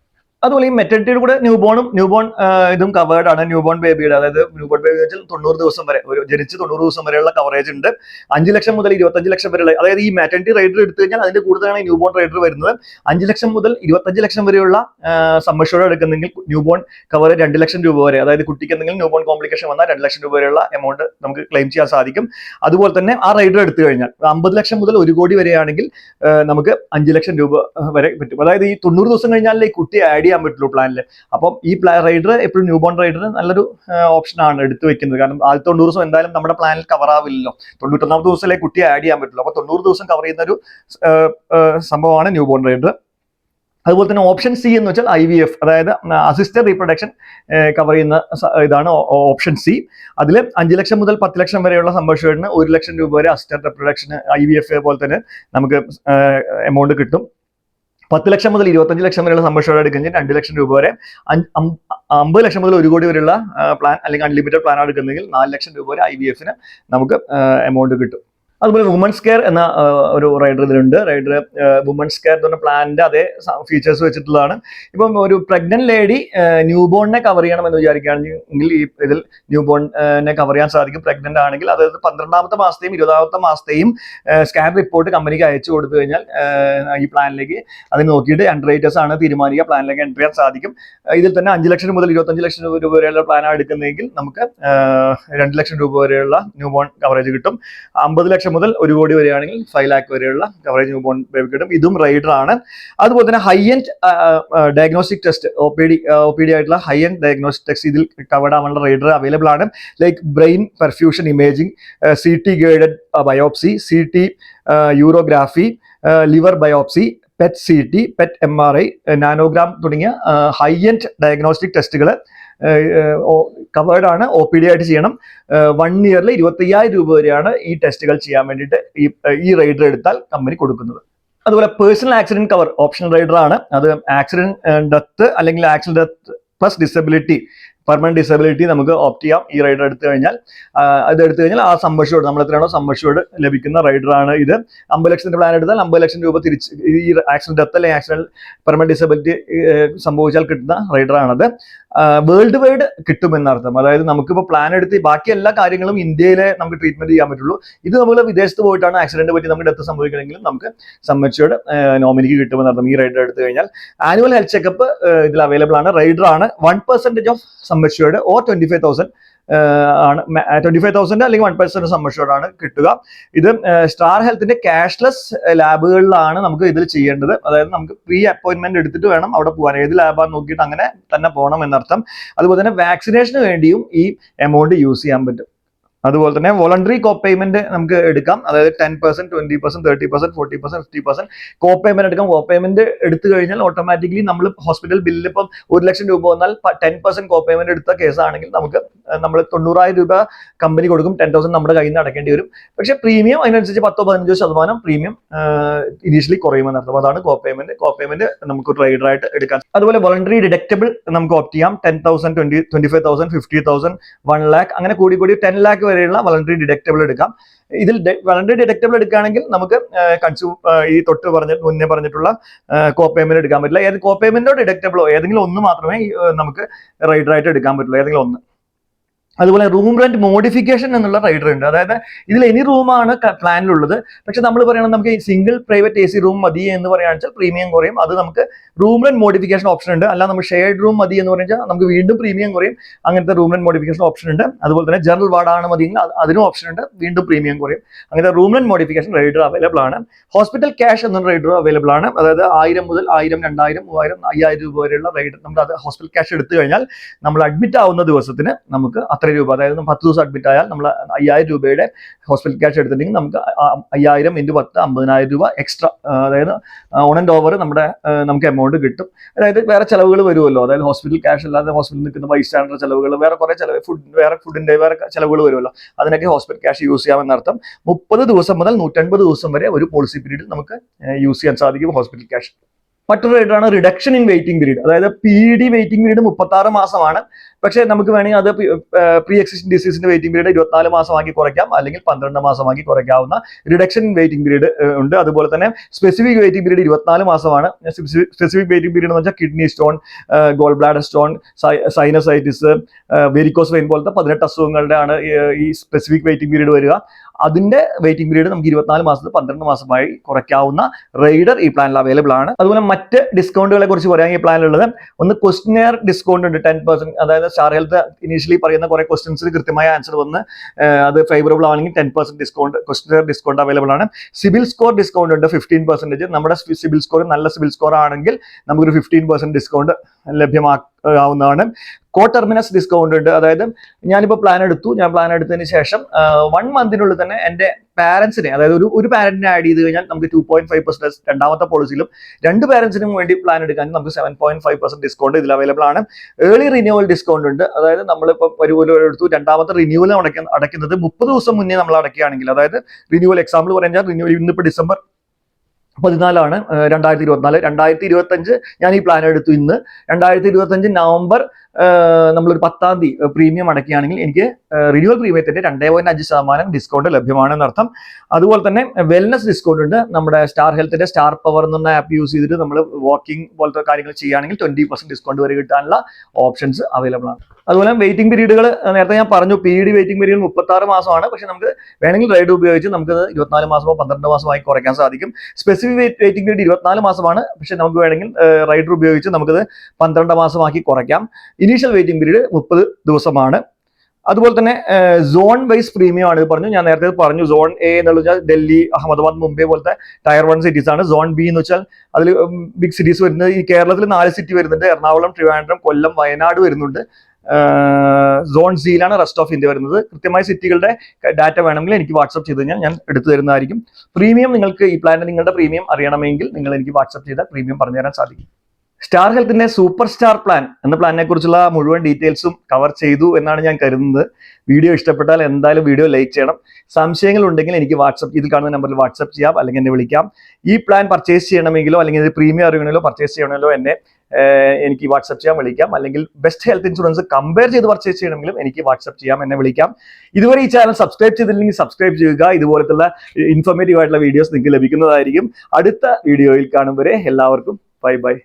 അതുപോലെ ഈ മെറ്റർണിറ്റിയുടെ കൂടെ ന്യൂബോൺ ഇതും കവേർഡ് ആണ്. ന്യൂബോൺ ബേബിയുടെ, അതായത് ന്യൂബോൺ ബേബി വെച്ചാൽ 90 ദിവസം വരെ, ജനിച്ച് 90 ദിവസം വരെയുള്ള കവറേജ് ഉണ്ട്. 5 ലക്ഷം മുതൽ 25 ലക്ഷം വരെയുള്ള, അതായത് ഈ മാറ്റർണിറ്റി റൈഡർ എടുത്തു കഴിഞ്ഞാൽ അതിന്റെ കൂടുതലാണ് ഈ ന്യൂബോൺ റൈഡർ വരുന്നത്. 5 ലക്ഷം മുതൽ 25 ലക്ഷം വരെയുള്ള സമ്മർഷോടെ എടുക്കുന്നെങ്കിൽ ന്യൂബോൺ കവർ 2 ലക്ഷം രൂപ വരെ, അതായത് കുട്ടിക്ക് എന്തെങ്കിലും ന്യൂബോൺ കോംപ്ലിക്കേഷൻ വന്നാൽ 2 ലക്ഷം രൂപ വരെയുള്ള എമൗണ്ട് നമുക്ക് ക്ലെയിം ചെയ്യാൻ സാധിക്കും. അതുപോലെ തന്നെ ആ റൈഡർ എടുത്തു കഴിഞ്ഞാൽ 50 ലക്ഷം മുതൽ 1 കോടി വരെയാണെങ്കിൽ നമുക്ക് 5 ലക്ഷം രൂപ വരെ പറ്റും. അതായത് ഈ 90 ദിവസം കഴിഞ്ഞാലേ ഈ കുട്ടി ആഡ് ചെയ്യാൻ പറ്റുള്ളൂ പ്ലാനിൽ. അപ്പം ഈ റൈഡർ എപ്പോഴും ന്യൂബോൺ റൈഡർ നല്ലൊരു ഓപ്ഷനാണ് എടുത്തു വെക്കുന്നത്. കാരണം ആദ്യത്തെ 90 ദിവസം എന്തായാലും നമ്മുടെ പ്ലാനിൽ കവർ ആവില്ലല്ലോ. 91ാമത്തെ ദിവസത്തിലേക്ക് കുട്ടിയെ ആഡ് ചെയ്യാൻ പറ്റുള്ളൂ. അപ്പൊ 90 ദിവസം കവർ ചെയ്യുന്ന ഒരു സംഭവമാണ് ന്യൂബോൺ റൈഡർ. അതുപോലെ തന്നെ ഓപ്ഷൻ സി എന്ന് വെച്ചാൽ IVF, അതായത് അസിസ്റ്റഡ് റീപ്രൊഡക്ഷൻ കവർ ചെയ്യുന്ന ഇതാണ് ഓപ്ഷൻ സി. അതിൽ 5 ലക്ഷം മുതൽ 10 ലക്ഷം വരെയുള്ള സമ്പർഷത്തിന് 1 ലക്ഷം രൂപ വരെ അസിസ്റ്റഡ് റീപ്രൊഡക്ഷന് IVF പോലെ തന്നെ നമുക്ക് എമൗണ്ട് കിട്ടും. 10 ലക്ഷം മുതൽ 25 ലക്ഷം വരെയുള്ള സമ്പർഷം എടുക്കുന്നത് 2 ലക്ഷം രൂപ വരെ, 50 ലക്ഷം മുതൽ 1 കോടി വരെയുള്ള പ്ലാൻ അല്ലെങ്കിൽ അൺലിമിറ്റഡ് പ്ലാൻ എടുക്കുന്നെങ്കിൽ 4 ലക്ഷം രൂപ വരെ IVF-ന് നമുക്ക് എമൗണ്ട് കിട്ടും. അതുപോലെ വുമൻസ് കെയർ എന്ന ഒരു റൈഡർ ഇതിലുണ്ട്. റൈഡർ വുമൻസ് കെയർ എന്ന് പറഞ്ഞ പ്ലാനിന്റെ അതേ ഫീച്ചേഴ്സ് വെച്ചിട്ടുള്ളതാണ്. ഇപ്പം ഒരു പ്രഗ്നന്റ് ലേഡി ന്യൂ ബോണിനെ കവർ ചെയ്യണമെന്ന് വിചാരിക്കുകയാണെങ്കിൽ ഇതിൽ ന്യൂ ബോണിനെ കവർ ചെയ്യാൻ സാധിക്കും. പ്രഗ്നന്റ് ആണെങ്കിൽ, അതായത് 12ാമത്തെ മാസത്തെയും 20ാമത്തെ മാസത്തെയും സ്കാൻ റിപ്പോർട്ട് കമ്പനിക്ക് അയച്ചു കൊടുത്തു കഴിഞ്ഞാൽ ഈ പ്ലാനിലേക്ക് അതിന് നോക്കിയിട്ട് അണ്ടർറൈറ്റേഴ്സ് ആണ് തീരുമാനിക്കുക, പ്ലാനിലേക്ക് എൻ്റർ ചെയ്യാൻ സാധിക്കും. ഇതിൽ തന്നെ 5 ലക്ഷം മുതൽ 25 ലക്ഷം രൂപ വരെയുള്ള പ്ലാനാണ് എടുക്കുന്നതെങ്കിൽ നമുക്ക് 2 ലക്ഷം രൂപ വരെയുള്ള ന്യൂ ബോൺ കവറേജ് കിട്ടും. 50 ലക്ഷം മുതൽ 1 കോടി വരെയാണെങ്കിൽ 5 ലാക്ക് വരെയുള്ള കവറേജ് ന്യൂ ബോൺ ബേബി കിട്ടും. ഇതും റൈഡർ ആണ്. അതുപോലെ തന്നെ high end diagnostic test, OPD ആയിട്ടുള്ള ഹൈ എൻഡ് ഡയഗ്നോസ്റ്റിക് ടെസ്റ്റ് ഇതിൽ കവർഡ് ആവാനുള്ള റൈഡർ അവൈലബിൾ ആണ്. Like brain perfusion imaging, CT guided biopsy, CT urography, liver biopsy, PET CT, PET MRI, nanogram തുടങ്ങിയ ഹൈ എൻഡ് ഡയഗ്നോസ്റ്റിക് ടെസ്റ്റുകൾ covered ആണ്. OPD ആയിട്ട് ചെയ്യണം. 1 ഇയറിൽ 25,000 രൂപ വരെയാണ് ഈ ടെസ്റ്റുകൾ ചെയ്യാൻ വേണ്ടിയിട്ട് ഈ റൈഡർ എടുത്താൽ കമ്പനി കൊടുക്കുന്നത്. അതുപോലെ personal accident cover optional rider ആണ്. അത് ആക്സിഡന്റ് ഡെത്ത് അല്ലെങ്കിൽ accident death plus disability, permanent disability നമുക്ക് ഓപ്റ്റ് ചെയ്യാം. ഈ റൈഡർ എടുത്തു കഴിഞ്ഞാൽ ആ സമ്പർഷോട് നമ്മൾ എത്രയാണോ സമ്പർഷോട് ലഭിക്കുന്ന റൈഡറാണ് ഇത്. 50 ലക്ഷത്തിന്റെ പ്ലാൻ എടുത്താൽ 50 ലക്ഷം രൂപ തിരിച്ച് ഈ ആക്സിഡന്റ് ഡെത്ത് അല്ലെങ്കിൽ ആക്സിഡന്റ് പെർമനന്റ് ഡിസബിലിറ്റി സംഭവിച്ചാൽ കിട്ടുന്ന റൈഡറാണത്. World wide കിട്ടുമെന്നർത്ഥം. അതായത് നമുക്കിപ്പോൾ പ്ലാൻ എടുത്ത് ബാക്കി എല്ലാ കാര്യങ്ങളും ഇന്ത്യയിലെ നമുക്ക് ട്രീറ്റ്മെന്റ് ചെയ്യാൻ പറ്റുള്ളൂ. ഇത് നമ്മൾ വിദേശത്ത് പോയിട്ടാണ് ആക്സിഡന്റ് പറ്റി നമുക്ക് ഡെത്ത് സംഭവിക്കണമെങ്കിലും നമുക്ക് സമ്മതിച്ചോട് നോമിനിക്ക് കിട്ടുമെന്നർത്ഥം. ഈ റൈഡർ എടുത്തു കഴിഞ്ഞാൽ ആനുവൽ ഹെൽത്ത് ചെക്കപ്പ് ഇതിൽ അവൈലബിൾ ആണ്. റൈഡർ ആണ്. 1% ഓഫ് സമ്മതിച്ചോട് ഓർ 25,000 ആണ്. 25,000 അല്ലെങ്കിൽ 1% സമ്മർഷോർഡ് ആണ് കിട്ടുക. ഇത് സ്റ്റാർ ഹെൽത്തിന്റെ ക്യാഷ്ലെസ് ലാബുകളിലാണ് നമുക്ക് ഇതിൽ ചെയ്യേണ്ടത്. അതായത് നമുക്ക് പ്രീ അപ്പോയിന്റ്മെന്റ് എടുത്തിട്ട് വേണം അവിടെ പോകാൻ. ഏത് ലാബാന്ന് നോക്കിയിട്ട് അങ്ങനെ തന്നെ പോകണം എന്നർത്ഥം. അതുപോലെ തന്നെ വാക്സിനേഷന് വേണ്ടിയും ഈ എമൗണ്ട് യൂസ് ചെയ്യാൻ പറ്റും. അതുപോലെ തന്നെ വോളണ്ടറി കോ പേയ്മെന്റ് നമുക്ക് എടുക്കാം. അതായത് 10%, 20%, 30%, 40%, 50% കോ പേയ്മെന്റ് എടുക്കാം. കോ പേയ്മെന്റ് എടുത്തു കഴിഞ്ഞാൽ ഓട്ടോമാറ്റിക്കലി നമ്മൾ ഹോസ്പിറ്റൽ ബില്ലിൽ ഇപ്പം 1 ലക്ഷം രൂപ വന്നാൽ 10% കോ പേയ്മെന്റ് എടുത്ത കേസാണെങ്കിൽ നമുക്ക് നമ്മൾ 90,000 രൂപ കമ്പനി കൊടുക്കും. 10,000 നമ്മുടെ കയ്യിൽ നിന്ന് അടക്കേണ്ടി വരും. പക്ഷെ പ്രീമിയം അതിനനുസരിച്ച് 10-15% പ്രീമിയം ഇനീഷ്യലി കുറയുമെന്നർത്ഥം. അതാണ് കോ പേയ്മെന്റ്. കോ പേയ്മെന്റ് നമുക്ക് ഒരു റൈഡറായിട്ട് എടുക്കാം. അതുപോലെ വോളണ്ടറി ഡിഡക്റ്റബിൾ നമുക്ക് ഓപ്റ്റ് ചെയ്യാം. 10,000, 25,000, 50,000, 1 lakh അങ്ങനെ കൂടി 10 lakh വരെയുള്ള വോളണ്ടറി ഡിഡക്റ്റബിൾ എടുക്കാം. ഇതിൽ വോളണ്ടറി ഡിഡക്റ്റബിൾ എടുക്കുകയാണെങ്കിൽ നമുക്ക് ഈ മുന്നേ പറഞ്ഞിട്ടുള്ള കോ പേയ്മെന്റ് എടുക്കാൻ പറ്റില്ല. ഏത് കോ പേയ്മെന്റോ ഡിഡക്റ്റബിളോ ഏതെങ്കിലും ഒന്ന് മാത്രമേ നമുക്ക് റൈഡറായിട്ട് എടുക്കാൻ പറ്റുള്ളൂ. ഏതെങ്കിലും ഒന്ന്. അതുപോലെ റൂം റെന്റ് മോഡിഫിക്കേഷൻ എന്നുള്ള റൈഡർ ഉണ്ട്. അതായത് ഇതിൽ എനി റൂമാണ് പ്ലാനിലുള്ളത്. പക്ഷെ നമ്മൾ പറയണം നമുക്ക് സിംഗിൾ പ്രൈവറ്റ് AC റൂം മതി എന്ന് പറയുകയാണെന്ന് വെച്ചാൽ പ്രീമിയം കുറയും. അത് നമുക്ക് റൂം റെന്റ് മോഡിഫിക്കേഷൻ ഓപ്ഷൻ ഉണ്ട്. അല്ല നമ്മൾ ഷെയർഡ് റൂം മതി എന്ന് പറഞ്ഞാൽ നമുക്ക് വീണ്ടും പ്രീമിയം കുറയും. അങ്ങനത്തെ റൂം റെന്റ് മോഡിഫിക്കേഷൻ ഓപ്ഷൻ ഉണ്ട്. അതുപോലെ തന്നെ ജനറൽ വാർഡാണ് മതിയെങ്കിൽ അതിനും ഓപ്ഷൻ ഉണ്ട്. വീണ്ടും പ്രീമിയം കുറയും. അങ്ങനത്തെ room rent modification rider available ആണ്. ഹോസ്പിറ്റൽ ക്യാഷ് എന്ന റൈഡർ അവൈലബിൾ ആണ്. അതായത് 1000 മുതൽ 1000, 2000, 3000, 5000 രൂപ വരെയുള്ള റൈഡർ നമ്മൾ അത് ഹോസ്പിറ്റൽ ക്യാഷ് എടുത്തു കഴിഞ്ഞാൽ നമ്മൾ അഡ്മിറ്റ് ആവുന്ന ദിവസത്തിന് നമുക്ക് രൂപ, അതായത് 10 ദിവസം അഡ്മിറ്റ് ആയാൽ നമ്മൾ 5000 രൂപയുടെ ഹോസ്പിറ്റൽ ക്യാഷ് എടുത്തിട്ടുണ്ടെങ്കിൽ നമുക്ക് 5000 × 10 50,000 രൂപ എക്സ്ട്രാ, അതായത് ഓൺ ആൻഡ് ഓവർ നമുക്ക് എമൗണ്ട് കിട്ടും. അതായത് വേറെ ചെലവുകൾ വരുമല്ലോ. അതായത് ഹോസ്പിറ്റൽ ക്യാഷ് അല്ലാതെ ഹോസ്പിറ്റലിൽ നിൽക്കുന്ന ബൈസ്റ്റാൻഡർ ചെലവുകൾ, വേറെ കുറെ ചെലവ്, ഫുഡിന്റെ വേറെ ചെലവുകൾ വരുമല്ലോ. അതിനൊക്കെ ഹോസ്പിറ്റൽ ക്യാഷ് യൂസ് ചെയ്യാമെന്നർത്ഥം. 30 ദിവസം മുതൽ 150 ദിവസം വരെ ഒരു പോളിസി പീരീഡിൽ നമുക്ക് യൂസ് ചെയ്യാൻ സാധിക്കും ഹോസ്പിറ്റൽ ക്യാഷ്. മറ്റൊരു റൈഡറാണ് റിഡക്ഷൻ ഇൻ വെയിറ്റിംഗ് പീരീഡ്. അതായത് PD വെയിറ്റിംഗ് പീരീഡ് 36 മാസമാണ്. പക്ഷേ നമുക്ക് വേണമെങ്കിൽ അത് പ്രീ എക്സിസ്റ്റിംഗ് ഡിസീസിന്റെ വെയിറ്റിംഗ് പീരീഡ് 24 മാസമാക്കി കുറയ്ക്കാം, അല്ലെങ്കിൽ 12 മാസമാക്കി കുറയ്ക്കാവുന്ന റിഡക്ഷൻ ഇൻ വെയിറ്റിംഗ് പീരീഡ് ഉണ്ട്. അതുപോലെ തന്നെ സ്പെസിഫിക് വെയിറ്റിംഗ് പീരീഡ് 24 മാസമാണ്. സ്പെസിഫിക് വെയിറ്റിംഗ് പീരീഡ് എന്ന് വെച്ചാൽ kidney stone, gall bladder stone, sinusitis, varicose vein പോലത്തെ 18 അസുഖങ്ങളുടെ ആണ് ഈ സ്പെസിഫിക് വെയിറ്റിംഗ് പീരീഡ് വരിക. അതിന്റെ വെയിറ്റിംഗ് പീരീഡ് നമുക്ക് 24 മാസത്തിൽ 12 മാസമായി കുറയ്ക്കാവുന്ന റൈഡർ ഈ പ്ലാനിൽ അവൈലബിൾ ആണ്. അതുപോലെ മറ്റ് ഡിസ്കൗണ്ടുകളെ കുറിച്ച് പറയാൻ ഈ പ്ലാനിലുള്ളത് ഒന്ന് ക്വസ്റ്റ്യനെയർ ഡിസ്കൗണ്ട് ഉണ്ട് 10%. അതായത് സ്റ്റാർ ഹെൽത്ത് ഇനീഷ്യലി പറയുന്ന കുറെ ക്വസ്റ്റ്യൻസിന് കൃത്യമായ ആൻസർ വന്ന് അത് ഫേവറബിൾ ആണെങ്കിൽ 10% ഡിസ്കൗണ്ട്, ക്വസ്റ്റ്യനെയർ ഡിസ്കൗണ്ട് അവൈലബിൾ ആണ്. സിബിൽ സ്കോർ ഡിസ്കൗണ്ട് ഉണ്ട് 15%. നമ്മുടെ സിബിൽ സ്കോർ നല്ല സിബിൽ സ്കോർ ആണെങ്കിൽ നമുക്കൊരു 15% ഡിസ്കൗണ്ട് ലഭ്യമാക്കാവുന്നതാണ്. കോ ടെർമിനസ് ഡിസ്കൗണ്ട് ഉണ്ട്. അതായത് ഞാനിപ്പോൾ പ്ലാൻ എടുത്തതിന് ശേഷം 1 മന്തിനുള്ളിൽ തന്നെ എൻ്റെ പാരൻസിനെ, അതായത് ഒരു പാരന്റിനെ ആഡ് ചെയ്ത് കഴിഞ്ഞാൽ നമുക്ക് 2.5% രണ്ടാമത്തെ പോളിസിയിലും 2 പാരന്റ്സിനും വേണ്ടി പ്ലാൻ എടുക്കാൻ നമുക്ക് 7.5% ഡിസ്കൗണ്ട് ഇതിൽ അവൈലബിൾ ആണ്. ഏർലി റിന്യൂവൽ ഡിസ്കൗണ്ട് ഉണ്ട്. അതായത് നമ്മളിപ്പോൾ ഒരു എടുത്തു, രണ്ടാമത്തെ റിന്യൂവൽ അടയ്ക്കുന്നത് 30 ദിവസം മുന്നേ നമ്മൾ അടയ്ക്കുകയാണെങ്കിൽ, അതായത് റിന്യൂവൽ എക്സാമ്പിൾ പറഞ്ഞാൽ റിന്യൂവൽ ഇന്നിപ്പോൾ ഡിസംബർ 14 2024, 2025 ഞാൻ ഈ പ്ലാൻ എടുത്തു ഇന്ന്. 2025 നവംബർ നമ്മളൊരു 10-ാം തീയതി പ്രീമിയം അടയ്ക്കുകയാണെങ്കിൽ എനിക്ക് റിന്യൂവൽ പ്രീമിയത്തിന്റെ 2.5% ഡിസ്കൗണ്ട് ലഭ്യമാണെന്നർത്ഥം. അതുപോലെ തന്നെ വെൽനസ് ഡിസ്കൗണ്ട് ഉണ്ട്. നമ്മുടെ സ്റ്റാർ ഹെൽത്തിന്റെ സ്റ്റാർ പവർ എന്ന ആപ്പ് യൂസ് ചെയ്തിട്ട് നമ്മൾ വാക്കിംഗ് പോലത്തെ കാര്യങ്ങൾ ചെയ്യുകയാണെങ്കിൽ 20% ഡിസ്കൗണ്ട് വരെ കിട്ടാനുള്ള ഓപ്ഷൻസ് അവൈലബിൾ ആണ്. അതുപോലെ വെയിറ്റിംഗ് പീരീഡുകൾ നേരത്തെ ഞാൻ പറഞ്ഞു, PED വെയിറ്റിംഗ് പീരീഡ് 36 മാസമാണ്. പക്ഷെ നമുക്ക് വേണമെങ്കിൽ റൈഡ് ഉപയോഗിച്ച് നമുക്കത് 24 മാസമോ 12 മാസമായി കുറയ്ക്കാൻ സാധിക്കും. സ്പെസിഫിക് വെയിറ്റിംഗ് പീരീഡ് 24 മാസമാണ്. പക്ഷെ നമുക്ക് വേണമെങ്കിൽ റൈഡർ ഉപയോഗിച്ച് നമുക്കത് 12 മാസമാക്കി കുറയ്ക്കാം. ഇനീഷ്യൽ വെയിറ്റിംഗ് പീരീഡ് 30 ദിവസമാണ്. അതുപോലെ തന്നെ സോൺ വൈസ് പ്രീമിയം ആണ് പറഞ്ഞു. ഞാൻ നേരത്തെ പറഞ്ഞു, സോൺ എ എന്ന് വെച്ചാൽ ഡൽഹി, അഹമ്മദാബാദ്, മുംബൈ പോലത്തെ ടയർ 1 സിറ്റീസ് ആണ്. സോൺ ബി എന്ന് വെച്ചാൽ അതിൽ ബിഗ് സിറ്റീസ് വരുന്നത്. ഈ കേരളത്തിൽ 4 സിറ്റി വരുന്നുണ്ട്: എറണാകുളം, ട്രിവാൻഡ്രം, കൊല്ലം, വയനാട് വരുന്നുണ്ട്. സോൺ സിയിലാണ് റെസ്റ്റ് ഓഫ് ഇന്ത്യ വരുന്നത്. കൃത്യമായ സിറ്റികളുടെ ഡാറ്റ വേണമെങ്കിൽ എനിക്ക് വാട്സ്ആപ്പ് ചെയ്ത് കഴിഞ്ഞാൽ ഞാൻ എടുത്തു തരുന്നതായിരിക്കും. പ്രീമിയം നിങ്ങൾക്ക് ഈ പ്ലാനിൽ നിങ്ങളുടെ പ്രീമിയം അറിയണമെങ്കിൽ നിങ്ങൾ എനിക്ക് വാട്സ്ആപ്പ് ചെയ്താൽ പ്രീമിയം പറഞ്ഞു തരാൻ സാധിക്കും. സ്റ്റാർ ഹെൽത്തിന്റെ സൂപ്പർ സ്റ്റാർ പ്ലാൻ എന്ന പ്ലാനിനെ കുറിച്ചുള്ള മുഴുവൻ ഡീറ്റെയിൽസും കവർ ചെയ്തു എന്നാണ് ഞാൻ കരുതുന്നത്. വീഡിയോ ഇഷ്ടപ്പെട്ടാൽ എന്തായാലും വീഡിയോ ലൈക്ക് ചെയ്യണം. സംശയങ്ങൾ ഉണ്ടെങ്കിൽ എനിക്ക് ഇതിൽ കാണുന്ന നമ്പറിൽ വാട്സ്ആപ്പ് ചെയ്യാം, അല്ലെങ്കിൽ എന്നെ വിളിക്കാം. ഈ പ്ലാൻ പർച്ചേസ് ചെയ്യണമെങ്കിലോ അല്ലെങ്കിൽ ഇത് പ്രീമിയം അറിയണമെങ്കിലോ പർച്ചേസ് ചെയ്യണമെങ്കിലോ എനിക്ക് വാട്സ്ആപ്പ് ചെയ്യാം, വിളിക്കാം. അല്ലെങ്കിൽ ബെസ്റ്റ് ഹെൽത്ത് ഇൻഷുറൻസ് കമ്പയർ ചെയ്ത് പർച്ചേസ് ചെയ്യണമെങ്കിലും എനിക്ക് വാട്സ്ആപ്പ് ചെയ്യാം, എന്നെ വിളിക്കാം. ഇതുവരെ ഈ ചാനൽ സബ്സ്ക്രൈബ് ചെയ്തില്ലെങ്കിൽ സബ്സ്ക്രൈബ് ചെയ്യുക. ഇതുപോലത്തുള്ള ഇൻഫോർമേറ്റീവ് ആയിട്ടുള്ള വീഡിയോസ് നിങ്ങൾക്ക് ലഭിക്കുന്നതായിരിക്കും. അടുത്ത വീഡിയോയിൽ കാണും വരെ എല്ലാവർക്കും ബൈ ബൈ.